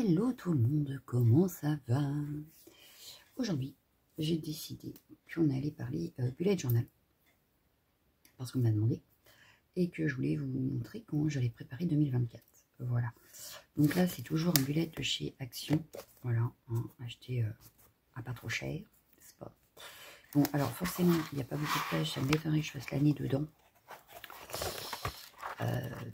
Hello tout le monde, comment ça va? Aujourd'hui, j'ai décidé qu'on allait parler bullet journal, parce qu'on m'a demandé, et que je voulais vous montrer comment j'allais préparer 2024. Voilà. Donc là, c'est toujours un bullet de chez Action. Voilà, hein, acheté à pas trop cher, n'est-ce pas? Bon, alors forcément, il n'y a pas beaucoup de pages, ça m'étonnerait que je fasse l'année dedans.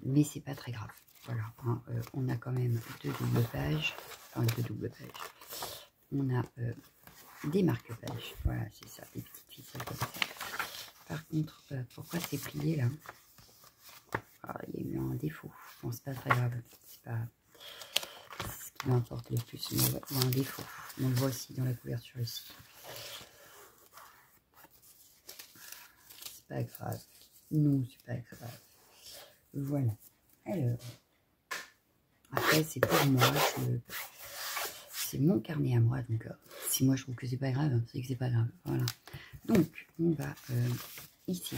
Mais c'est pas très grave. Voilà, hein, on a quand même deux doubles pages. Enfin, deux doubles pages. On a des marque-pages. Voilà, c'est ça, des petites ficelles comme ça. Par contre, pourquoi c'est plié là? Ah, il y a eu un défaut. Bon, c'est pas très grave. C'est pas ce qui m'importe le plus. Mais ouais, il y a un défaut. On le voit aussi dans la couverture ici. C'est pas grave. Non, c'est pas grave. Voilà. Alors, après, c'est pour moi. C'est mon carnet à moi. Donc, si moi je trouve que c'est pas grave, c'est que c'est pas grave. Voilà. Donc, on va ici.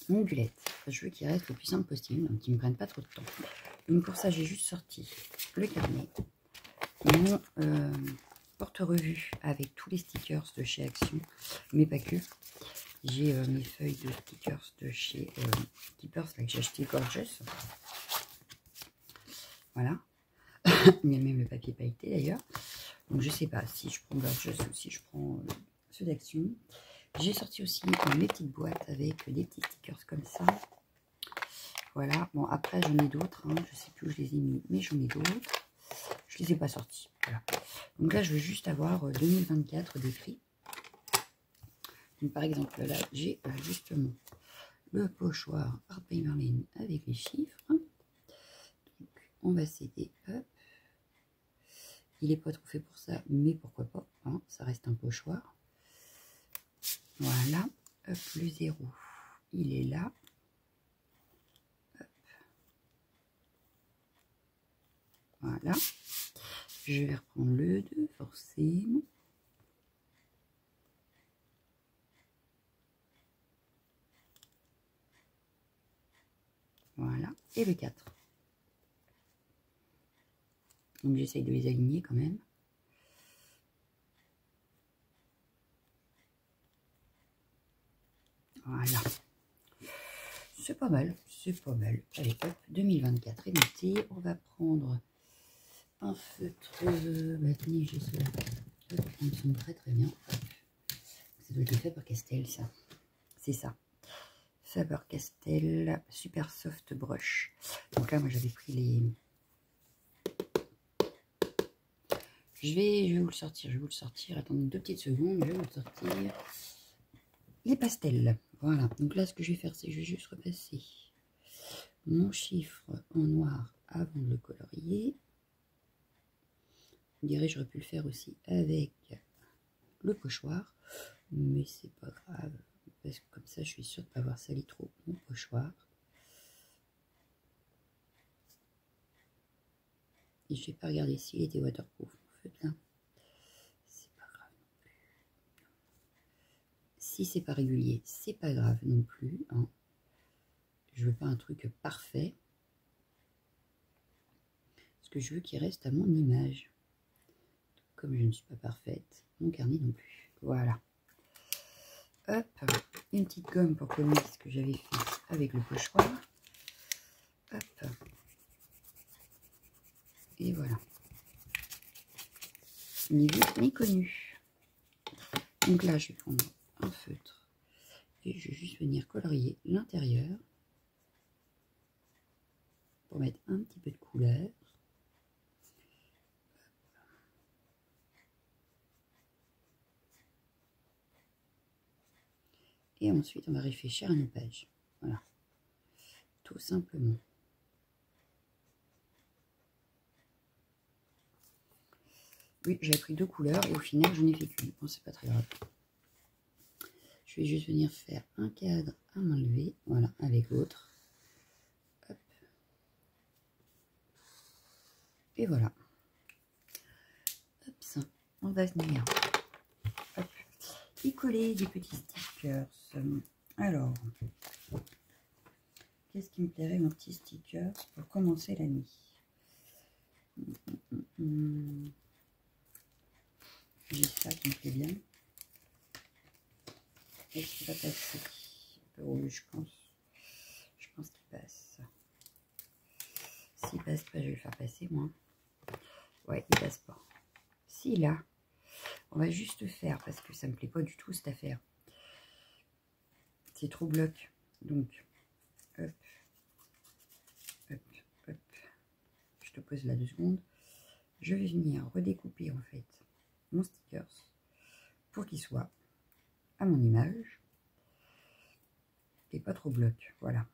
Mon bullet. Je veux qu'il reste le plus simple possible, donc qu'il ne me prenne pas trop de temps. Donc, pour ça, j'ai juste sorti le carnet. Mon porte-revue avec tous les stickers de chez Action, mais pas que. J'ai mes feuilles de stickers de chez Keepers, là, que j'ai acheté Gorgeous. Voilà. Il y a même le papier pailleté d'ailleurs. Donc je sais pas si je prends Gorgeous ou si je prends ceux d'Action. J'ai sorti aussi mes petites boîtes avec des petits stickers comme ça. Voilà. Bon, après j'en ai d'autres. Hein. Je sais plus où je les ai mis, mais j'en ai d'autres. Je les ai pas sortis. Voilà. Donc là, je veux juste avoir 2024 décrit. Donc par exemple, là, j'ai justement le pochoir Harper Merlin avec les chiffres. Donc, on va s'aider. Hop. Il n'est pas trop fait pour ça, mais pourquoi pas. Hein, ça reste un pochoir. Voilà. Hop, le 0, il est là. Hop. Voilà. Je vais reprendre le 2, forcément. Voilà. Et le 4. Donc j'essaye de les aligner quand même. Voilà. C'est pas mal, c'est pas mal. Allez, hop, 2024 est noté. On va prendre un feutre tenez, j'ai cela. Il me semble très très bien. Hop. Ça doit être le Faber-Castell, ça. C'est ça. Faber-Castell Super Soft Brush. Donc là, moi, j'avais pris les... Je vais vous le sortir, Attendez 2 petites secondes, je vais vous le sortir. Les pastels. Voilà. Donc là, ce que je vais faire, c'est que je vais juste repasser mon chiffre en noir avant de le colorier. Je dirais, j'aurais pu le faire aussi avec le pochoir, mais c'est pas grave, parce que comme ça, je suis sûre de ne pas avoir sali trop mon pochoir. Et je vais pas regarder s'il était waterproof, en fait, là. C'est pas grave non plus. Si c'est pas régulier, c'est pas grave non plus. Hein. Je veux pas un truc parfait. Parce que je veux qu'il reste à mon image. Comme je ne suis pas parfaite, mon carnet non plus. Voilà. Hop, une petite gomme pour coller ce que j'avais fait avec le pochoir. Hop. Et voilà. Ni vu ni connu. Donc là, je vais prendre un feutre. Et je vais juste venir colorier l'intérieur. Pour mettre un petit peu de couleur. Et ensuite, on va réfléchir à nos pages. Voilà. Tout simplement. Oui, j'avais pris 2 couleurs et au final, j'en ai fait qu'une. Bon, c'est pas très grave. Je vais juste venir faire un cadre à main levée. Voilà, avec l'autre. Hop. Et voilà. Hop, ça. On va venir. Hop. Y coller des petits stickers. Alors, qu'est-ce qui me plairait, mon petit sticker, pour commencer l'année? J'ai ça qui me plaît bien. Est-ce qu'il va passer? Un peu rouge, je pense. Je pense qu'il passe. S'il passe pas, je vais le faire passer, moi. Ouais, il passe pas. Si, là, on va juste faire, parce que ça me plaît pas du tout, cette affaire. C'est trop bloc. Donc, hop, hop, hop. Je te pose là 2 secondes. Je vais venir redécouper, en fait, mon sticker pour qu'il soit à mon image et pas trop bloc. Voilà.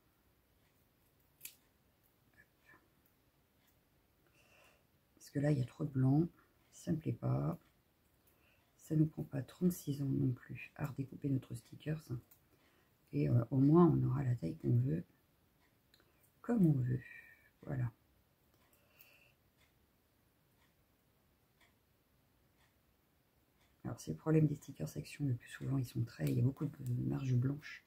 Parce que là, il y a trop de blanc. Ça me plaît pas. Ça nous prend pas 36 ans non plus à redécouper notre sticker. Et au moins, on aura la taille qu'on veut, comme on veut. Voilà. Alors, c'est le problème des stickers section. Le plus souvent, ils sont très... Il y a beaucoup de marge blanche.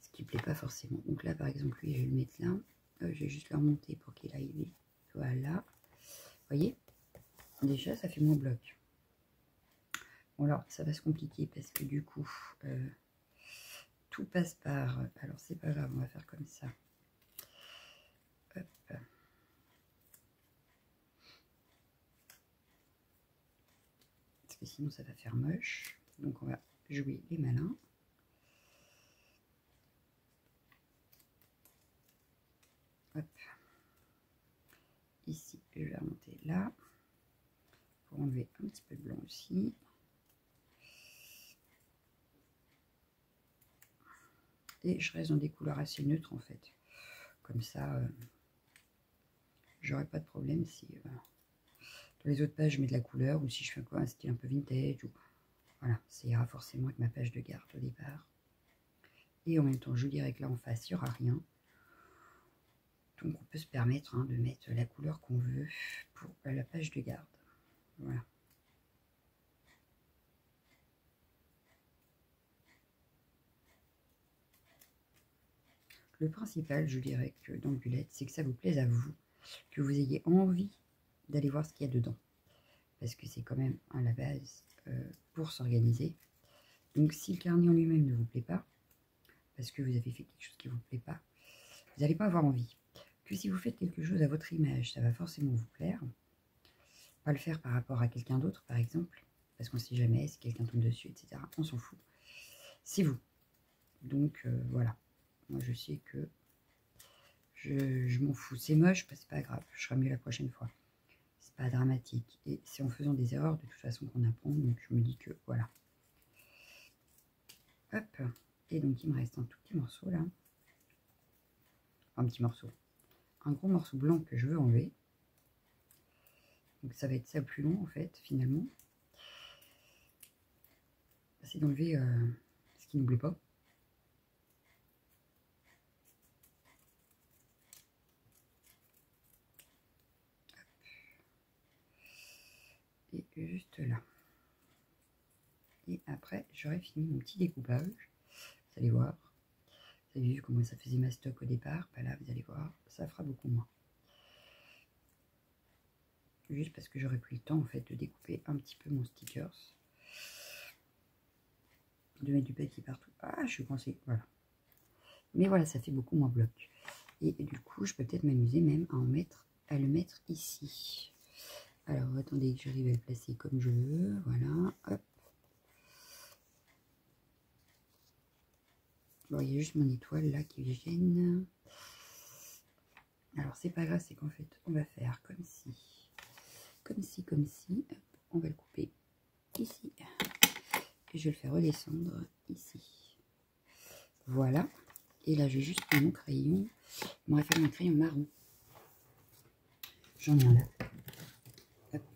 Ce qui ne plaît pas forcément. Donc là, par exemple, lui, je vais le mettre là. Je vais juste le remonter pour qu'il aille. Voilà. Vous voyez? Déjà, ça fait moins bloc. Bon, alors, ça va se compliquer parce que du coup... tout passe par... Alors, c'est pas grave, on va faire comme ça. Hop. Parce que sinon, ça va faire moche. Donc, on va jouer les malins. Hop. Ici, je vais remonter là. Pour enlever un petit peu de blanc aussi. Et je reste dans des couleurs assez neutres, en fait. Comme ça... j'aurai pas de problème si dans les autres pages je mets de la couleur ou si je fais quoi, un style un peu vintage ou voilà, ça ira forcément avec ma page de garde au départ. Et en même temps, je vous dirais que là en face, il n'y aura rien. Donc on peut se permettre de mettre la couleur qu'on veut pour la page de garde. Voilà. Le principal, je dirais que dans le bullet, c'est que ça vous plaise à vous, que vous ayez envie d'aller voir ce qu'il y a dedans. Parce que c'est quand même à la base pour s'organiser. Donc si le carnet en lui-même ne vous plaît pas, parce que vous avez fait quelque chose qui ne vous plaît pas, vous n'allez pas avoir envie. Que si vous faites quelque chose à votre image, ça va forcément vous plaire. Pas le faire par rapport à quelqu'un d'autre, par exemple, parce qu'on ne sait jamais si quelqu'un tombe dessus, etc. On s'en fout. C'est vous. Donc voilà. Moi je sais que je m'en fous. C'est moche, c'est pas grave. Je serai mieux la prochaine fois. C'est pas dramatique. Et c'est en faisant des erreurs de toute façon qu'on apprend. Donc je me dis que voilà. Hop. Et donc il me reste un tout petit morceau là. Un petit morceau. Un gros morceau blanc que je veux enlever. Donc ça va être ça le plus long en fait finalement. C'est d'enlever ce qui ne nous plaît pas. Et juste là. Et après j'aurai fini mon petit découpage. Vous allez voir. Vous avez vu comment ça faisait ma stock au départ. Bah là vous allez voir, ça fera beaucoup moins. Juste parce que j'aurais pris le temps en fait de découper un petit peu mon stickers. De mettre du papier partout. Ah, je suis coincée, voilà. Mais voilà, ça fait beaucoup moins bloc. Et du coup, je peux peut-être m'amuser même à le mettre ici. Alors, attendez que j'arrive à le placer comme je veux. Voilà, hop. Bon, il y a juste mon étoile là qui me gêne. Alors, c'est pas grave, c'est qu'en fait, on va faire comme si. Comme si, comme si. Hop, on va le couper ici. Et je vais le faire redescendre ici. Voilà. Et là, je vais juste prendre mon crayon. Il m'aurait fallu un crayon marron. J'en ai un là.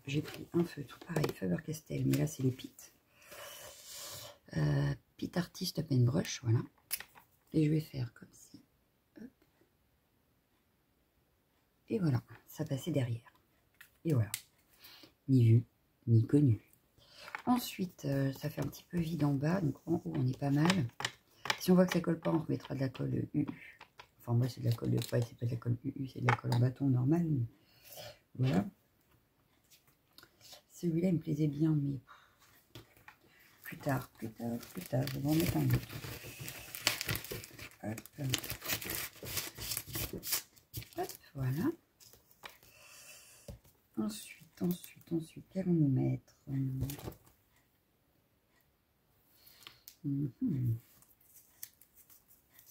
J'ai pris un feutre, pareil, Faber-Castell, mais là, c'est les Pitt. Pitt Artist Pen Brush, voilà. Et je vais faire comme ci. Hop. Et voilà, ça passait derrière. Et voilà. Ni vu, ni connu. Ensuite, ça fait un petit peu vide en bas, donc en haut, on est pas mal. Si on voit que ça colle pas, on remettra de la colle UU. Enfin, moi, c'est de la colle de... Ouais, c'est pas de la colle UU, c'est de la colle en bâton normale. Voilà. Celui-là, il me plaisait bien, mais plus tard. Je vais en mettre un autre. Hop. Hop, voilà. Ensuite, qu'allons-nous mettre?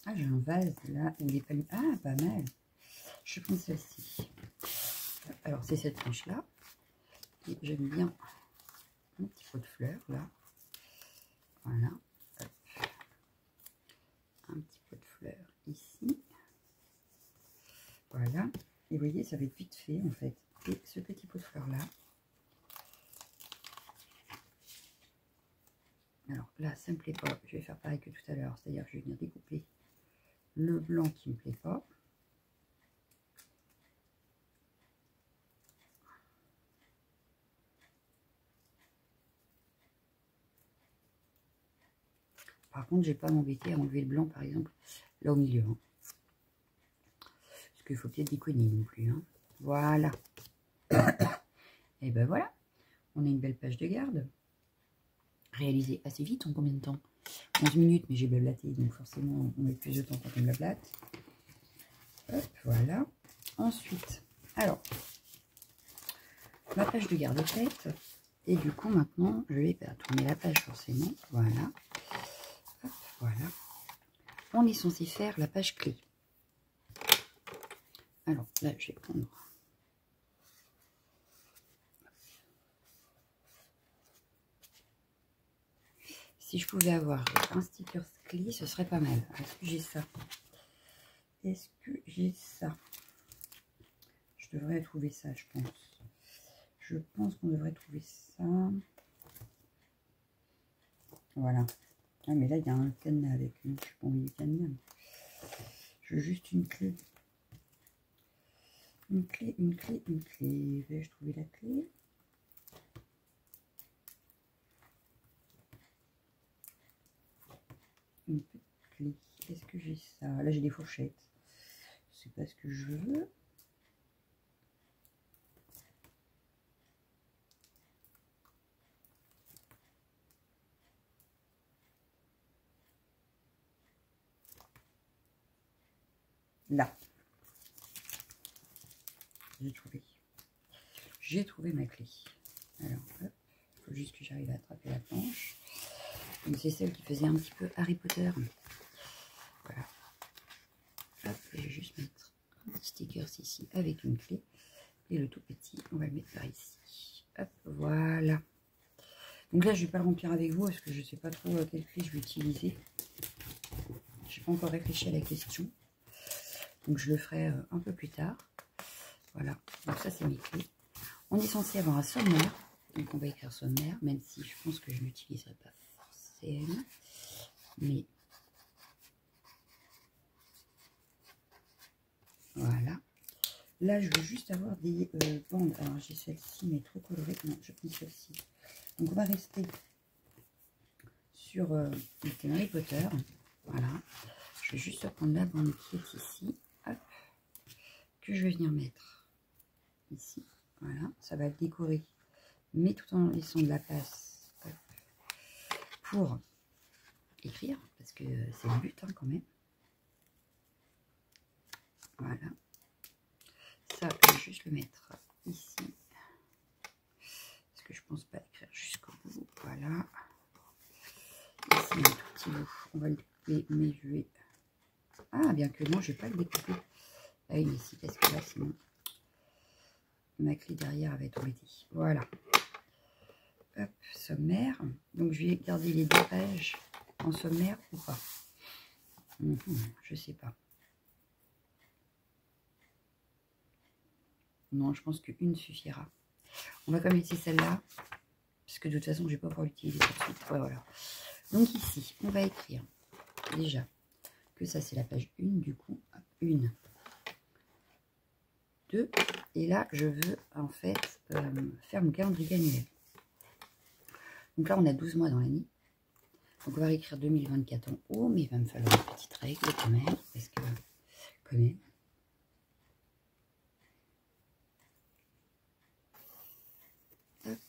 Ah, j'ai un vase là où les palmes. Ah, pas mal. Je prends celle-ci. Alors, c'est cette tranche-là. Et j'aime bien un petit pot de fleurs là. Voilà. Hop. Un petit pot de fleurs ici. Voilà. Et vous voyez, ça va être vite fait en fait. Et ce petit pot de fleurs là. Alors là, ça me plaît pas. Je vais faire pareil que tout à l'heure. C'est-à-dire que je vais venir découper le blanc qui me plaît pas. Par contre, je vais pas m'embêter à enlever le blanc, par exemple, là au milieu. Hein. Parce qu'il faut peut-être déconner non plus. Hein. Voilà. Et ben voilà. On a une belle page de garde. Réalisée assez vite. En combien de temps? 11 minutes, mais j'ai blablaté. Donc forcément, on met plus de temps quand on blablate. Hop, voilà. Ensuite, alors, ma page de garde est faite. Et du coup, maintenant, je vais tourner la page forcément. Voilà. Hop, voilà. On est censé faire la page clé. Alors, là, je vais prendre... Si je pouvais avoir un sticker clé, ce serait pas mal. Est-ce que j'ai ça? Est-ce que j'ai ça? Je devrais trouver ça, je pense. Je pense qu'on devrait trouver ça. Voilà. Ah, mais là, il y a un cadenas avec. Je n'ai pas envie du cadenas. Je veux juste une clé. Une clé. Vais-je trouver la clé? Une petite clé. Est-ce que j'ai ça? Là, j'ai des fourchettes. C'est pas ce que je veux. Là. J'ai trouvé ma clé. Alors, hop. Il faut juste que j'arrive à attraper la planche. Donc, c'est celle qui faisait un petit peu Harry Potter. Voilà. Hop, je vais juste mettre un petit sticker ici avec une clé. Et le tout petit, on va le mettre par ici. Hop, voilà. Donc là, je ne vais pas le remplir avec vous parce que je ne sais pas trop quelle clé je vais utiliser. Je n'ai pas encore réfléchi à la question. Donc je le ferai un peu plus tard. Voilà, donc ça c'est mes clés. On est censé avoir un sommaire. Donc on va écrire sommaire, même si je pense que je ne l'utiliserai pas forcément. Mais voilà. Là, je veux juste avoir des bandes. Alors j'ai celle-ci, mais trop colorée. Non, je prends celle-ci. Donc on va rester sur le thème Harry Potter. Voilà. Je vais juste prendre la bande qui est ici. Hop. Que je vais venir mettre ici. Voilà. Ça va le décorer. Mais tout en laissant de la place. Hop. Pour écrire. Parce que c'est le but hein, quand même. Voilà. Ça, je vais juste le mettre ici. Parce que je pense pas écrire jusqu'au bout. Voilà. Ici, un tout petit bout. On va le découper, mais je vais... Ah, bien que non, je vais pas le découper. Ah oui, ici, parce que là, sinon, ma clé derrière va être embêtée. Voilà. Hop, sommaire. Donc, je vais garder les deux pages en sommaire ou pas. Je sais pas. Non, je pense qu'une suffira. On va quand même laisser celle-là. Parce que de toute façon, je ne vais pas pouvoir l'utiliser tout de suite. Ouais, voilà. Donc ici, on va écrire déjà que ça, c'est la page 1 du coup. 1, 2. Et là, je veux en fait faire mon calendrier annuel. Donc là, on a 12 mois dans l'année. Donc on va réécrire 2024 en haut, mais il va me falloir une petite règle quand même. Parce que, quand même. Hop,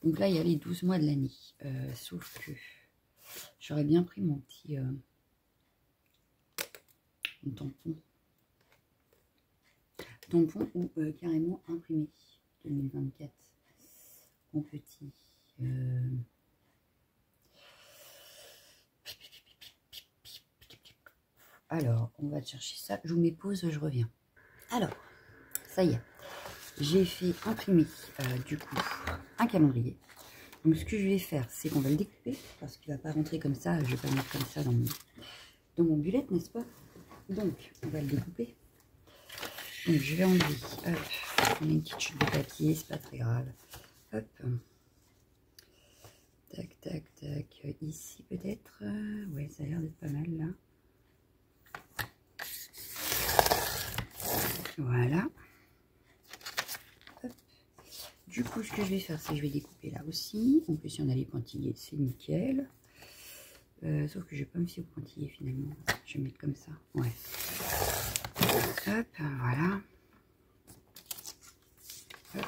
Donc là, il y a les 12 mois de l'année. Sauf que j'aurais bien pris mon petit tampon. Tampon ou carrément imprimé 2024 en petit. Alors, on va chercher ça. Je vous mets pause, je reviens. Alors, ça y est. J'ai fait imprimer, du coup, un calendrier. Donc, ce que je vais faire, c'est qu'on va le découper. Parce qu'il ne va pas rentrer comme ça. Je ne vais pas le mettre comme ça dans mon bullet, n'est-ce pas? Donc, on va le découper. Donc, je vais enlever. Hop, on a une petite chute de papier, c'est pas très grave. Hop. Tac, tac, tac. Ici, peut-être. Ouais, ça a l'air d'être pas mal, là. Voilà. Hop. Du coup, ce que je vais faire, c'est que je vais découper là aussi. En plus, si on a les pointillés, c'est nickel. Sauf que je vais pas me fier aux pointillés finalement. Je vais mettre comme ça. Ouais. Hop, voilà. Hop,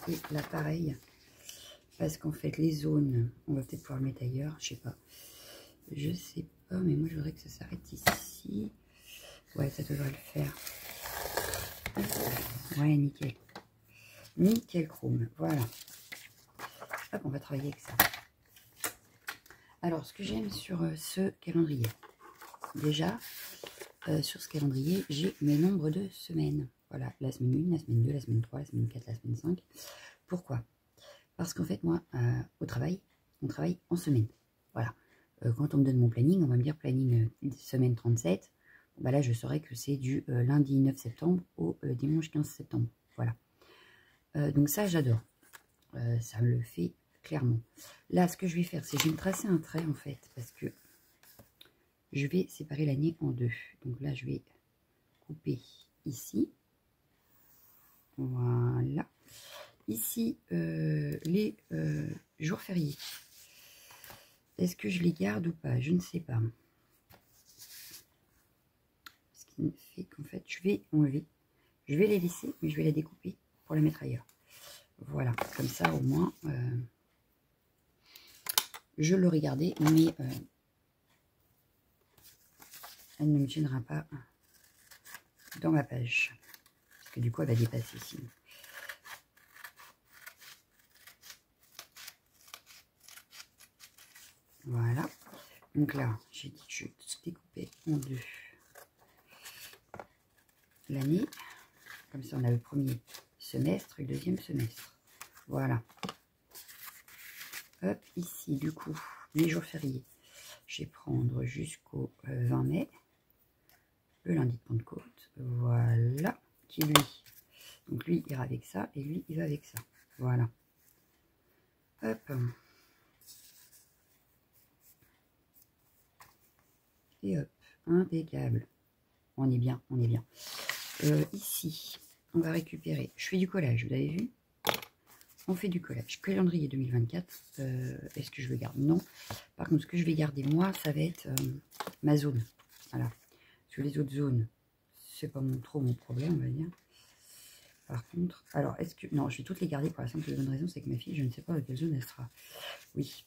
et là, pareil. Parce qu'en fait, les zones, on va peut-être pouvoir le mettre ailleurs. Je sais pas. Je sais pas, mais moi, je voudrais que ça s'arrête ici. Ouais, ça devrait le faire. Ouais, nickel. Nickel chrome, voilà. Hop, on va travailler avec ça. Alors, ce que j'aime sur ce calendrier, déjà, sur ce calendrier, j'ai mes nombres de semaines. Voilà, la semaine 1, la semaine 2, la semaine 3, la semaine 4, la semaine 5. Pourquoi? Parce qu'en fait, moi, au travail, on travaille en semaine. Voilà. Quand on me donne mon planning, on va me dire planning semaine 37. Bah là, je saurai que c'est du lundi 9 septembre au dimanche 15 septembre. Voilà. Donc ça, j'adore. Ça me le fait clairement. Là, ce que je vais faire, c'est que je vais me tracer un trait, en fait, parce que je vais séparer l'année en deux. Donc là, je vais couper ici. Voilà. Ici, les jours fériés. Est-ce que je les garde ou pas? Je ne sais pas. Ce qui fait qu'en fait, je vais enlever. Je vais les laisser, mais je vais les découper pour les mettre ailleurs. Voilà, comme ça au moins, je l'aurai gardé, mais elle ne me gênera pas dans ma page. Parce que du coup, elle va dépasser ici. Voilà. Donc là, j'ai dit que je découpais en deux l'année. Comme ça, on a le premier semestre et le deuxième semestre. Voilà. Hop, ici, du coup, les jours fériés. Je vais prendre jusqu'au 20 mai. Le lundi de Pentecôte. Voilà. Qui lui. Donc lui, il ira avec ça. Et lui, il va avec ça. Voilà. Hop. Et hop. Impeccable. On est bien, on est bien. Ici, on va récupérer. Je fais du collage, vous avez vu? On fait du collage. Calendrier 2024. Est-ce que je le garde? Non. Par contre, ce que je vais garder, moi, ça va être ma zone. Voilà. Parce que les autres zones, c'est pas trop mon problème, on va dire. Par contre, alors, est-ce que... Non, je vais toutes les garder pour la simple et bonne raison, c'est que ma fille, je ne sais pas de quelle zone elle sera. Oui.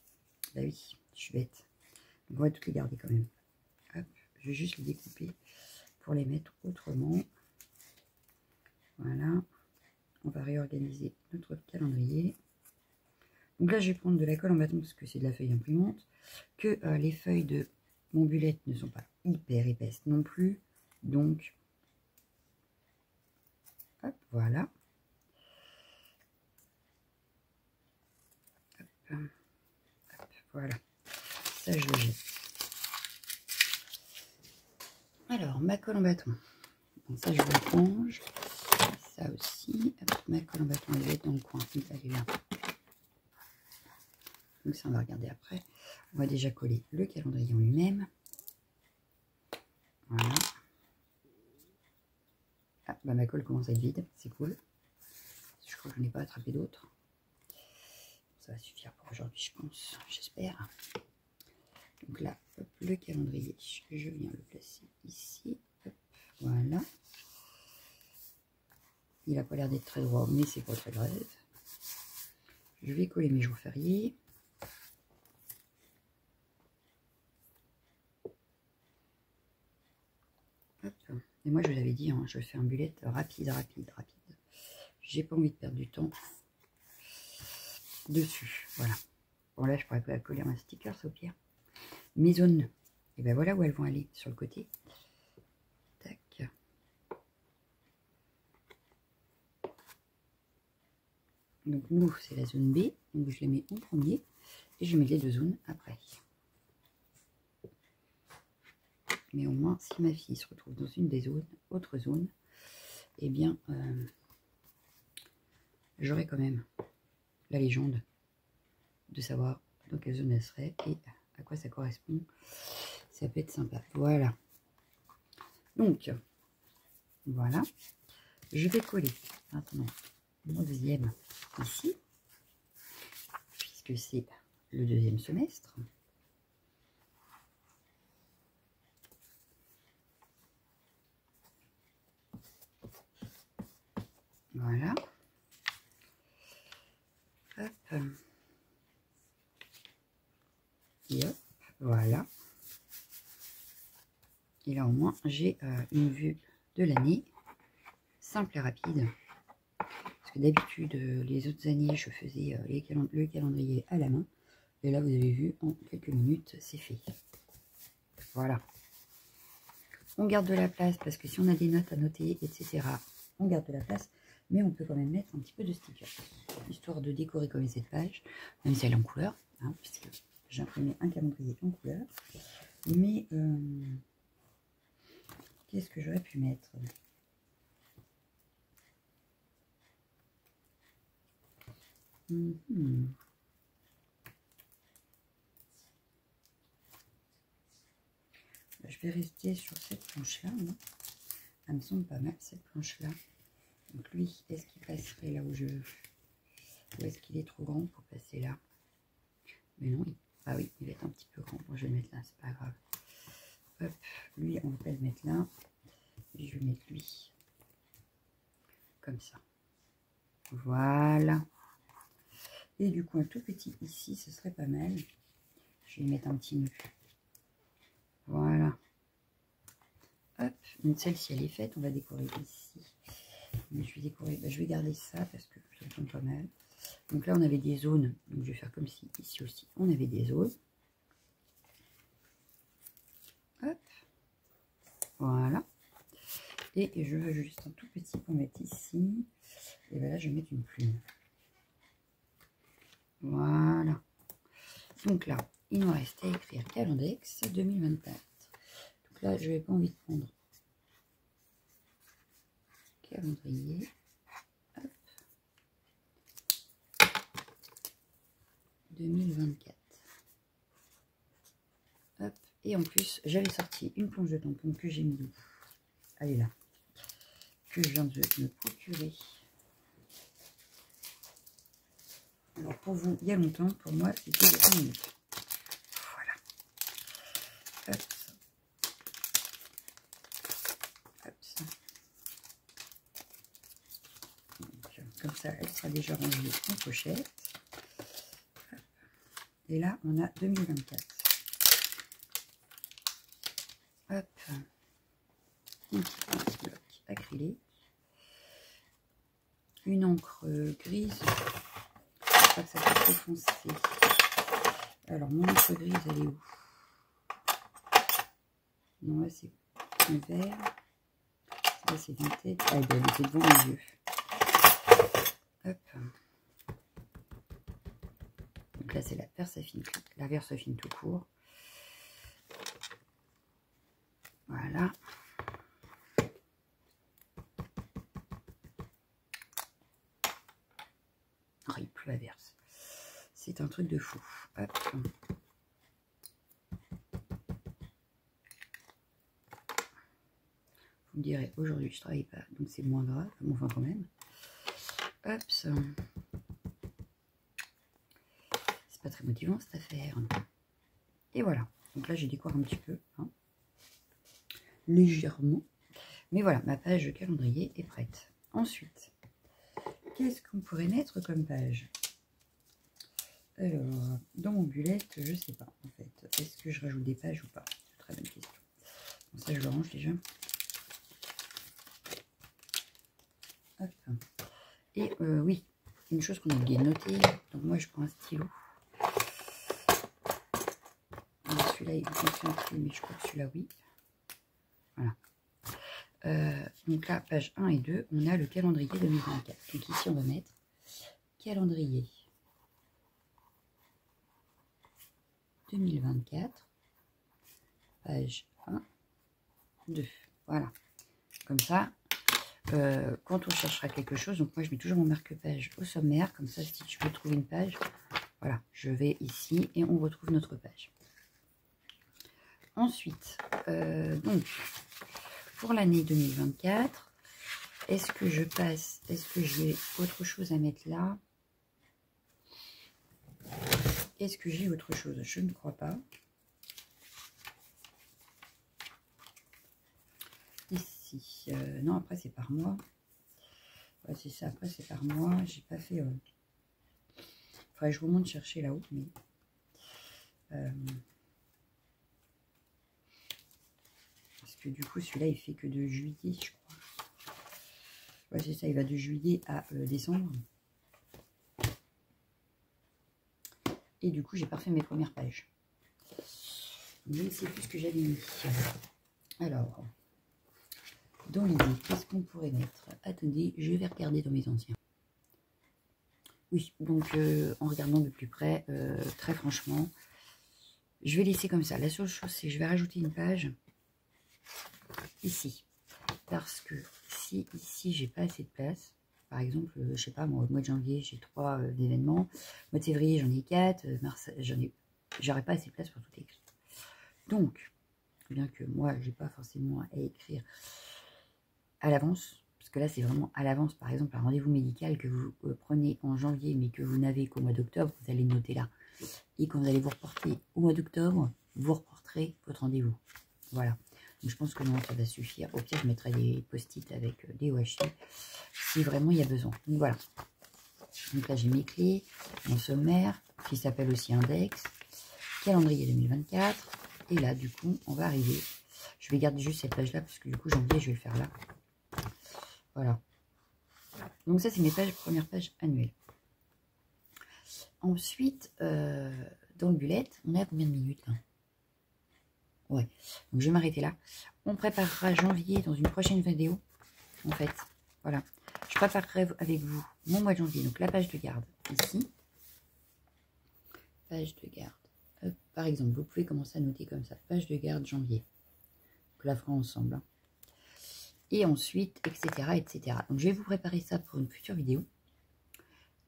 Bah oui, je suis bête. Donc, on va toutes les garder quand même. Hop. Je vais juste les découper pour les mettre autrement. Voilà. On va réorganiser notre calendrier. Donc là, je vais prendre de la colle en bâton parce que c'est de la feuille imprimante. Que les feuilles de mon bullet ne sont pas hyper épaisses non plus. Donc, hop, voilà. Hop, hop, voilà. Ça, je le jette. Alors, ma colle en bâton. Donc ça, je le range. Ça aussi. Hop, ma colle en bâton, elle va être dans le coin. Elle est là. Donc ça, on va regarder après. On va déjà coller le calendrier en lui-même. Voilà. Ah, bah ma colle commence à être vide. C'est cool. Je crois que je n'ai pas attrapé d'autres. Ça va suffire pour aujourd'hui, je pense. J'espère. Donc là, hop, le calendrier. Je viens le placer ici. Hop, voilà. Il n'a pas l'air d'être très droit, mais c'est pas très grave. Je vais coller mes jours fériés. Hop. Et moi, je vous l'avais dit, hein, je fais un bullet rapide. J'ai pas envie de perdre du temps dessus. Voilà. Bon, là, je pourrais pas coller un sticker, au pire. Mes zones, et ben voilà où elles vont aller, sur le côté. Tac. Donc, nous, c'est la zone B. Donc, je les mets en premier. Et je mets les deux zones après. Mais au moins, si ma fille se retrouve dans une des zones, autre zone, eh bien, j'aurai quand même la légende de savoir dans quelle zone elle serait et à quoi ça correspond. Ça peut être sympa. Voilà. Donc, voilà. Je vais coller maintenant mon deuxième ici, puisque c'est le deuxième semestre. Voilà. Hop. Et hop. Voilà. Et là, au moins, j'ai une vue de l'année, simple et rapide. Parce que d'habitude, les autres années, je faisais le calendrier à la main. Et là, vous avez vu, en quelques minutes, c'est fait. Voilà. On garde de la place, parce que si on a des notes à noter, etc., on garde de la place. Mais on peut quand même mettre un petit peu de stickers, histoire de décorer comme cette page, même si elle est en couleur, hein, puisque j'ai imprimé un calendrier en couleur. Mais qu'est-ce que j'aurais pu mettre? Je vais rester sur cette planche-là. Elle me semble pas mal, cette planche-là. Donc lui, est-ce qu'il passerait là où je veux? Ou est-ce qu'il est trop grand pour passer là? Mais non, ah oui, il va être un petit peu grand. Bon, je vais le mettre là, c'est pas grave. Hop, lui, on va pas le mettre là. Et je vais mettre lui comme ça. Voilà. Et du coup, un tout petit ici, ce serait pas mal. Je vais mettre un petit nœud. Voilà. Hop, donc celle-ci, elle est faite. On va décorer ici. Mais je vais décorer, je vais garder ça parce que ça me tombe pas mal. Donc là, on avait des zones. Donc je vais faire comme si ici aussi, on avait des zones. Hop. Voilà. Et je veux juste un tout petit pour mettre ici. Et bien là, je vais mettre une plume. Voilà. Donc là, il nous reste à écrire Calendex 2024. Donc là, je n'ai pas envie de prendre calendrier. Hop. 2024. Hop. Et en plus, j'avais sorti une planche de tampon que j'ai mis. Elle est là. Que je viens de me procurer. Alors pour vous, il y a longtemps, pour moi, c'était 1 minute. Voilà. Hop. Hop. Donc, comme ça, elle sera déjà rangée en pochette. Hop. Et là, on a 2024. Hop. Un petit bloc acrylique. Une encre grise. Je crois que ça fait trop foncé. Alors, mon encre grise, elle est où? Non, là, c'est un vert. Là, c'est vintage. Ah, elle était devant mes yeux. Hop. Donc là, c'est la Versafine tout court. Voilà. Oh, il pleut à verse. C'est un truc de fou. Hop. Vous me direz, aujourd'hui, je travaille pas, donc c'est moins grave. Bon, enfin, quand même. Hop. C'est pas très motivant, cette affaire. Et voilà. Donc là, je décore un petit peu. Hein, légèrement. Mais voilà, ma page calendrier est prête. Ensuite, qu'est-ce qu'on pourrait mettre comme page? Alors, dans mon bullet, je sais pas en fait. Est-ce que je rajoute des pages ou pas? Très bonne question. Bon, ça, je le range déjà. Hop. Et oui, une chose qu'on a oublié de noter. Donc moi, je prends un stylo. Celui-là, il contient un stylo, mais je crois que celui-là, oui. Voilà. Donc là, page 1 et 2, on a le calendrier 2024. Donc ici, on va mettre calendrier 2024, page 1, 2. Voilà. Comme ça, quand on cherchera quelque chose, donc moi, je mets toujours mon marque-page au sommaire. Comme ça, si je veux trouver une page, voilà, je vais ici et on retrouve notre page. Ensuite, donc, pour l'année 2024, est-ce que je passe, est-ce que j'ai autre chose à mettre là? Est-ce que j'ai autre chose? Je ne crois pas. Ici, non, après c'est par mois. Ouais, c'est ça, après c'est par mois. J'ai pas fait... Faudrait que je remonte chercher là-haut, mais... parce que du coup, celui-là, il fait que de juillet, je crois. Ouais, c'est ça, il va de juillet à décembre. Et du coup, j'ai pas fait mes premières pages. Je ne sais plus ce que j'avais mis. Alors, dans l'idée, qu'est-ce qu'on pourrait mettre? Attendez, je vais regarder dans mes anciens. Oui, donc en regardant de plus près, très franchement, je vais laisser comme ça. La seule chose, c'est que je vais rajouter une page ici. Parce que si ici, j'ai pas assez de place, par exemple, je sais pas, moi, au mois de janvier, j'ai 3 événements. Au mois de février, j'en ai 4. Mars, j'aurai pas assez de place pour tout écrire. Donc, bien que moi, j'ai pas forcément à écrire à l'avance, parce que là, c'est vraiment à l'avance. Par exemple, un rendez-vous médical que vous prenez en janvier, mais que vous n'avez qu'au mois d'octobre, vous allez noter là. Et quand vous allez vous reporter au mois d'octobre, vous reporterez votre rendez-vous. Voilà. Donc, je pense que non, ça va suffire. Au pire, je mettrai des post-it avec des washi si vraiment il y a besoin. Donc, voilà. Donc là, j'ai mes clés, mon sommaire, qui s'appelle aussi index, calendrier 2024. Et là, du coup, on va arriver. Je vais garder juste cette page-là, parce que du coup, janvier, je vais le faire là. Voilà. Donc ça, c'est mes pages, première page annuelle. Ensuite, dans le bullet, on est à combien de minutes là? Ouais, donc je vais m'arrêter là. On préparera janvier dans une prochaine vidéo, en fait. Voilà. Je préparerai avec vous mon mois de janvier. Donc la page de garde, ici. Page de garde. Hop, par exemple, vous pouvez commencer à noter comme ça. Page de garde janvier. Donc la fera ensemble. Hein. Et ensuite, etc., etc. Donc, je vais vous préparer ça pour une future vidéo.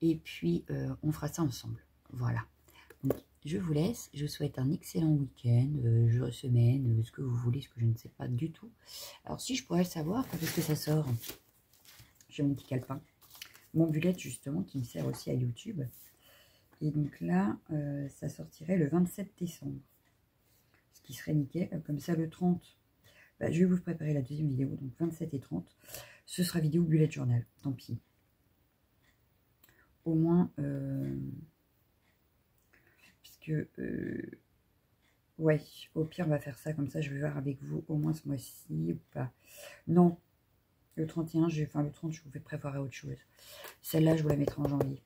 Et puis, on fera ça ensemble. Voilà. Donc, je vous laisse. Je vous souhaite un excellent week-end, semaine, ce que vous voulez, ce que je ne sais pas du tout. Alors, si je pourrais le savoir, quand est-ce que ça sort? J'ai mon petit calepin. Mon bullet, justement, qui me sert aussi à YouTube. Et donc là, ça sortirait le 27 décembre. Ce qui serait nickel. Comme ça, le 30... Bah, je vais vous préparer la deuxième vidéo, donc 27 et 30. Ce sera vidéo bullet journal, tant pis. Au moins, puisque, ouais, au pire, on va faire ça, comme ça, je vais voir avec vous au moins ce mois-ci ou pas. Non, le 31, enfin le 30, je vous fais préparer autre chose. Celle-là, je vous la mettrai en janvier.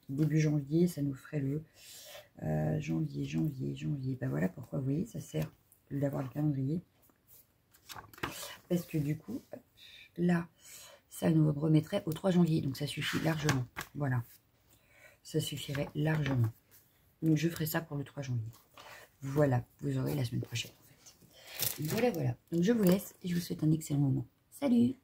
Début janvier, ça nous ferait le janvier. Ben voilà pourquoi, vous voyez, ça sert d'avoir le calendrier. Parce que du coup, là, ça nous remettrait au 3 janvier. Donc, ça suffit largement. Voilà. Ça suffirait largement. Donc, je ferai ça pour le 3 janvier. Voilà. Vous aurez la semaine prochaine, en fait. Voilà, voilà. Donc, je vous laisse et je vous souhaite un excellent moment. Salut!